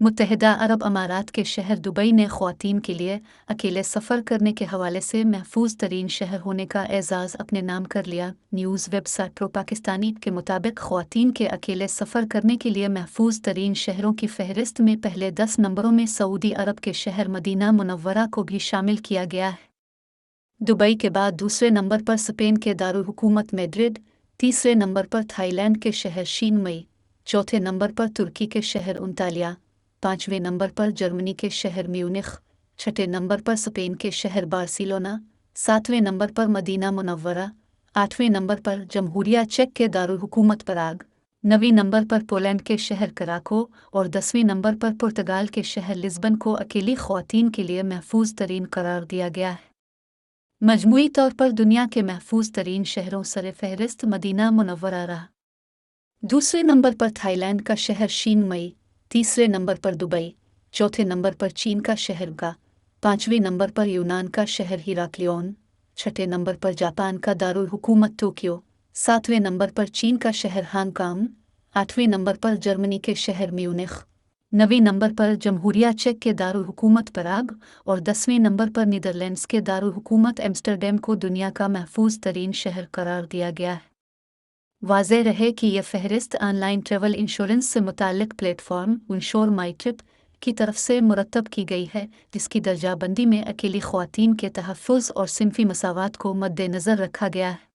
मुत्तहिदा अरब अमारात के शहर दुबई ने ख़वातीन के लिए अकेले सफ़र करने के हवाले से महफूज तरीन शहर होने का एजाज़ अपने नाम कर लिया। न्यूज़ वेबसाइट प्रो पाकिस्तानी के मुताबिक ख़वातीन के अकेले सफ़र करने के लिए महफूज तरीन शहरों की फहरिस्त में पहले 10 नंबरों में सऊदी अरब के शहर मदीना मुनव्वरा को भी शामिल किया गया है। दुबई के बाद दूसरे नंबर पर स्पेन के दारुल हुकूमत मैड्रिड, तीसरे नंबर पर थाईलैंड के शहर शिनमई, चौथे नंबर पर तुर्की के शहर अंताल्या, पाँचवें नंबर पर जर्मनी के शहर म्यूनिख, छठे नंबर पर स्पेन के शहर बार्सिलोना, सातवें नंबर पर मदीना मुनव्वरा, आठवें नंबर पर जमहूरिया चेक के दारुल हुकूमत पराग, नवीं नंबर पर पोलैंड के शहर कराको और 10वें नंबर पर पुर्तगाल के शहर लिस्बन को अकेली ख़वातीन के लिए महफूज तरीन करार दिया गया है। मजमूई तौर पर दुनिया के महफूज तरीन शहरों सरे फहरिस्त मदीना मुनव्वरा रहा। दूसरे नंबर पर थाईलैंड का शहर शिनमई, तीसरे नंबर पर दुबई, चौथे नंबर पर चीन का शहर गा, पाँचवें नंबर पर यूनान का शहर हिराक्लियोन, छठे नंबर पर जापान का दारुल हुकूमत टोक्यो, सातवें नंबर पर चीन का शहर हांगकांग, आठवें नंबर पर जर्मनी के शहर म्यूनिख, नवीं नंबर पर जमहूरिया चेक के दारुल हुकूमत पराग और 10वें नंबर पर नीदरलैंड्स के दारुल हुकूमत एम्स्टरडैम को दुनिया का महफूज तरीन शहर करार दिया गया है। वाज़ेह रहे कि यह फहरिस्त ऑनलाइन ट्रैवल इंश्योरेंस से मुताल्लिक़ प्लेटफॉर्म इंश्योर माई ट्रिप की तरफ से मुरतब की गई है, जिसकी दर्जाबंदी में अकेली ख़वातीन के तहफ़्फ़ुज़ और सिनफ़ी मसावात को मद्देनज़र रखा गया है।